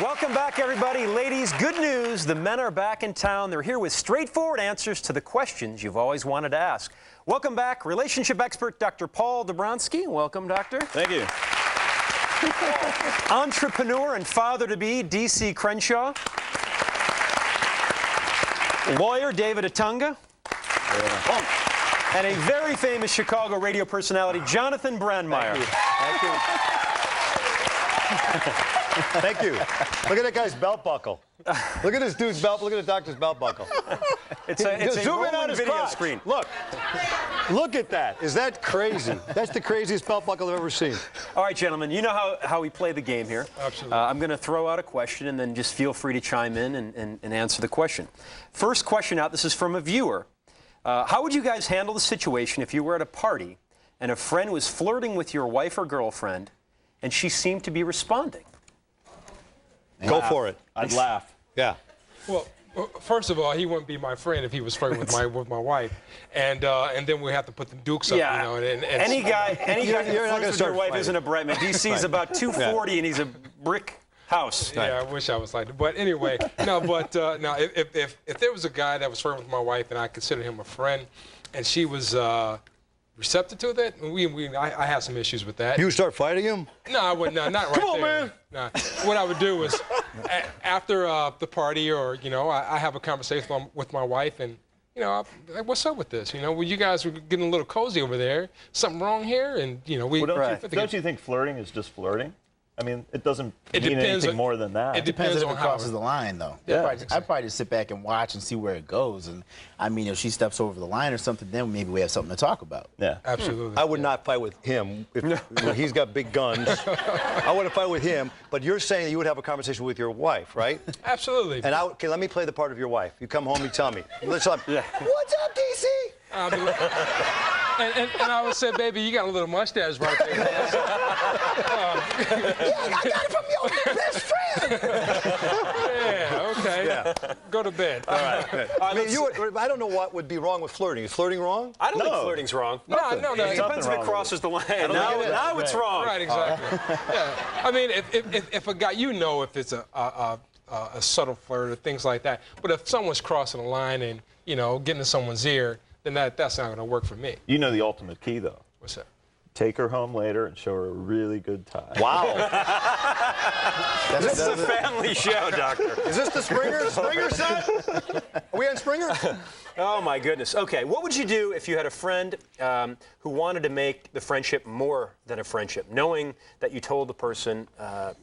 Welcome back, everybody. Ladies, good news. The men are back in town. They're here with straightforward answers to the questions you've always wanted to ask. Welcome back, relationship expert Dr. Paul Dobronsky. Welcome, doctor. Thank you. Entrepreneur and father-to-be, D.C. Crenshaw. Lawyer, David Atunga. And a very famous Chicago radio personality, Jonathan Brandmeier. Thank you. Thank you. Look at that guy's belt buckle. Look at this dude's belt. Look at the doctor's belt buckle. It's a zoom in on his video crotch. screen. Look at that. Is that crazy? That's the craziest belt buckle I've ever seen. All right, gentlemen, you know how we play the game here. Absolutely. I'm going to throw out a question, and then just feel free to chime in and answer the question. First question out, this is from a viewer. How would you guys handle the situation if you were at a party and a friend was flirting with your wife or girlfriend and she seemed to be responding? Go for it. I'd laugh. Yeah. Well, first of all, he wouldn't be my friend if he was flirting with my wife, and then we have to put the dukes up. Yeah. You know, and any guy who not gonna flirts with start your wife fighting. isn't a Brett. Man, DC's about 240 and he's a brick house. Yeah, I wish I was like that. But anyway, no. But now, if there was a guy that was flirting with my wife and I considered him a friend, and she was receptive to that, I have some issues with that. You would start fighting him? No, I would not. Not right Come on, there. man. Nah. What I would do is, after the party, or I have a conversation with my wife, and like, what's up with this? Well, you guys were getting a little cozy over there. Something wrong here? And we. Well, don't you think flirting is just flirting? I mean, it doesn't mean anything more than that. It Depends if on it how crosses the line, though. Yeah. I'd probably just sit back and watch and see where it goes. And I mean, if she steps over the line or something, then maybe we have something to talk about. Yeah. Absolutely. I would not fight with him. If he's got big guns. I wouldn't fight with him. But you're saying that you would have a conversation with your wife, right? Absolutely. And okay, let me play the part of your wife. You come home, you tell me. What's up, DC? And I would say, baby, you got a little mustache right there. I got it from your best friend. Yeah, okay. Yeah. Go to bed. All right. I mean, I don't know what would be wrong with flirting. Is flirting wrong? I don't think No. flirting's wrong. No. It depends if it crosses the line. Now it's wrong. Right, exactly. Yeah. I mean, if a guy, if it's a subtle flirt or things like that, but if someone's crossing the line and, getting to someone's ear, then that's not going to work for me. You know the ultimate key, though. What's that? Take her home later and show her a really good time. Wow. This is a family show, doctor. Is this the Springer set? Are we on Springer? Oh, my goodness. Okay, what would you do if you had a friend who wanted to make the friendship more than a friendship, knowing that you told the person, how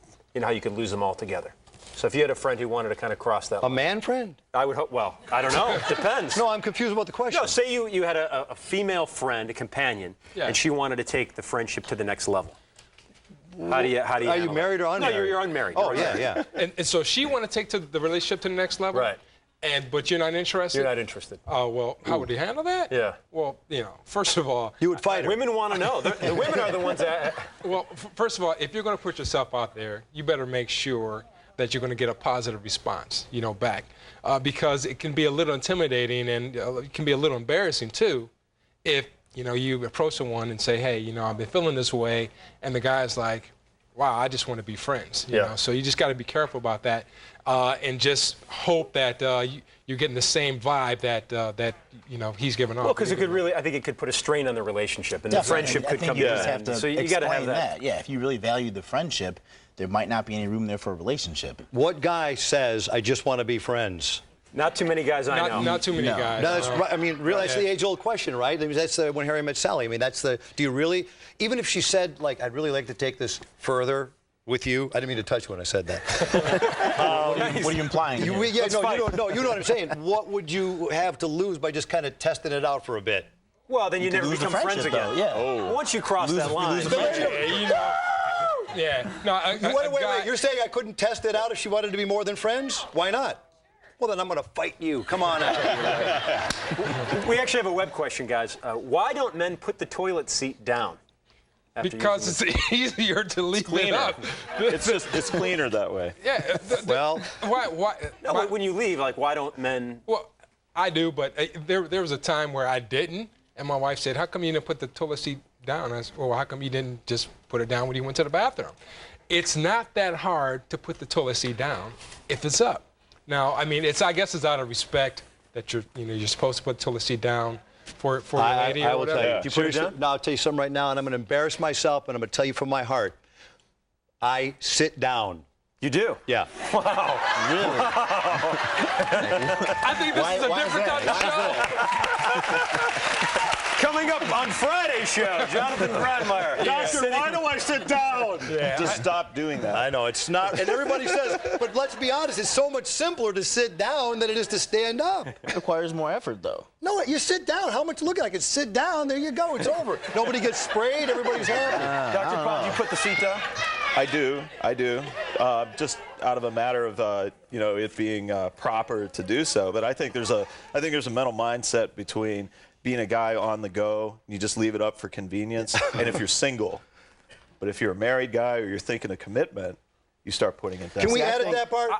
you could lose them altogether? So if you had a friend who wanted to kind of cross that line. A man friend? I would hope, well, I don't know. Depends. No, I'm confused about the question. No, say you had a female friend, a companion, and she wanted to take the friendship to the next level. How do you Are you handle married that? or unmarried? No, you're unmarried. Oh, You're unmarried. yeah. And so she want to take the relationship to the next level? Right. But you're not interested? You're not interested. Oh, well, how would you handle that? Yeah. Well, first of all... You would fight her. Women want to know. The women are the ones that... Well, first of all, if you're going to put yourself out there, you better make sure that you're going to get a positive response, back. Because it can be a little intimidating and it can be a little embarrassing, too, if, you approach someone and say, hey, I've been feeling this way, and the guy's like, wow, I just want to be friends. You know? So you just got to be careful about that and just hope that you're getting the same vibe that he's giving off. Well, because I think it could put a strain on the relationship, and Definitely. the friendship could come you to just an have end. to So you got to have that. Yeah, if you really value the friendship, there might not be any room there for a relationship. What guy says, I just want to be friends? Not too many guys I know. Not too many guys. No, that's right. I mean, really, that's the age-old question, right? I mean, that's when Harry met Sally. I mean, do you really, even if she said, like, I'd really like to take this further with you. I didn't mean to touch you when I said that. What are you implying? You know what I'm saying. What would you have to lose by just kind of testing it out for a bit? Well, then you never lose the become friends friendship, again. though, yeah. Once you cross that line. Yeah. No, Wait. You're saying I couldn't test it out if she wanted to be more than friends? Why not? Well, then I'm going to fight you. Come on out. We actually have a web question, guys. Why don't men put the toilet seat down? Because it's easier to leave it up. It's cleaner that way. Yeah. Well, why? No, when you leave, why don't men? Well, I do, but there was a time where I didn't, and my wife said, "How come you didn't put the toilet seat down?" I said, "Well, how come you didn't just put it down when you went to the bathroom?" it's not that hard to put the toilet seat down if it's up. Now, I mean, I guess it's out of respect that you're supposed to put the toilet seat down for your lady I or will whatever. tell you. Do you put it down? No, I'll tell you something right now, and I'm going to embarrass myself, and I'm going to tell you from my heart. I sit down. You do? Yeah. Wow. Really? I think this is a different type of show. Coming up on Friday's show, Jonathan Bradmeyer. Doctor, why do I sit down? Just stop doing that. I know, it's not, and everybody says, but let's be honest, it's so much simpler to sit down than it is to stand up. It requires more effort, though. No, you sit down. How much? Look, I can sit down. There you go. It's over. Nobody gets sprayed. Everybody's happy. Dr. Paul, do you put the seat down? I do. Just out of a matter of it being proper to do so. But I think there's a mental mindset between being a guy on the go, you just leave it up for convenience, and if you're single. But if you're a married guy or you're thinking of commitment, you start putting it down. Can we edit that part?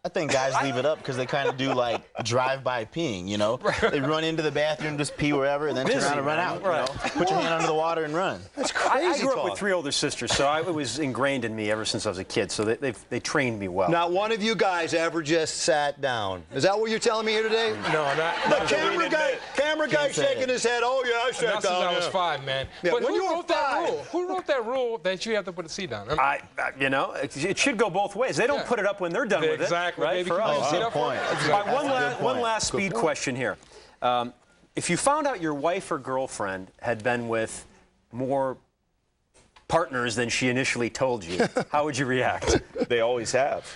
I think guys leave it up because they kind of do like drive-by peeing, you know? They run into the bathroom, just pee wherever, and then turn around and run out. Right. You know? Put your hand under the water and run. That's crazy. I grew up talk. with 3 older sisters, so it was ingrained in me ever since I was a kid. So they trained me well. Not one of you guys ever just sat down. Is that what you're telling me here today? No, The camera guy shaking his head. Oh, yeah, I sat Not since down. I was yeah. 5, man. Yeah, But when who you were wrote that 5? rule? Who wrote that rule that you have to put the seat down? It should go both ways. They don't put it up when they're done with it. Exactly. Right? Baby, For can you us. sit up for it? All right, one last speed question here. If you found out your wife or girlfriend had been with more partners than she initially told you, how would you react? They always have.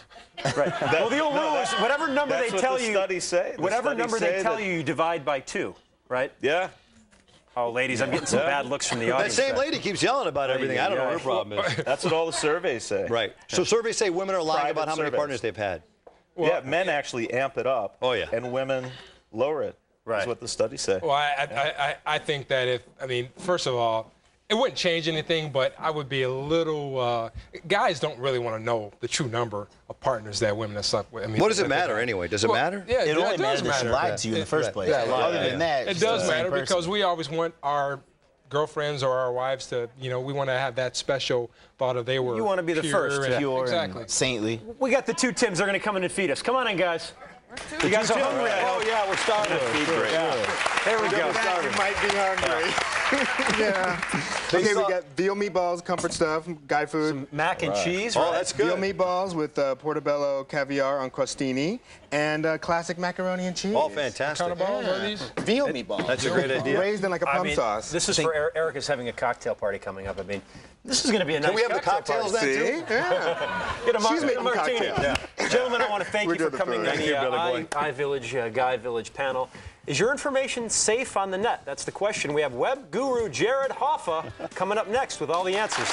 Right. Well, the old rule is whatever number they That's tell what the you, studies say. The whatever studies number they say tell that- you, you divide by 2, right? Yeah. Oh, ladies, I'm getting some bad looks from the That audience. same there. lady keeps yelling about everything. I don't know what her problem is. That's what all the surveys say. Right. So surveys say women are lying Private about how many surveys. partners they've had. Yeah, men actually amp it up. Oh, yeah. And women lower it. Right. That's what the studies say. Well, I think that first of all, it wouldn't change anything, but I would be a little. Guys don't really want to know the true number of partners that women have slept with. I mean, What does it matter anyway? Does it matter? Yeah, It only does matters that she matter. lied to you in the first place. Yeah, Other than that, It she's does the same matter person. because we always want our girlfriends or our wives to, we want to have that special thought of they were. You want to be the pure first, and- pure exactly. and saintly. We got the 2 Tims. They're going to come in and feed us. Come on in, guys. You guys are hungry. Oh, yeah, we're starving. There we go. You might be hungry. Yeah. Okay, we got veal meatballs, comfort stuff, guy food. Mac and cheese. Oh, right? that's Veal good. meatballs with portobello caviar on crostini and classic macaroni and cheese. Oh, fantastic. Kind of balls are these? Veal meatballs. That's a great idea. Raised in like a I plum mean, sauce. this is for Eric is having a cocktail party coming up. I mean, this is going to be a nice Can we have the cocktail cocktails party. then, too? See? Yeah. Get a She's making martini. cocktails. Gentlemen, I want to thank We're you for doing the coming food. on Thank the you, brother boy. iVillage, Guy Village panel. Is your information safe on the net? That's the question. We have web guru Jared Hoffa coming up next with all the answers.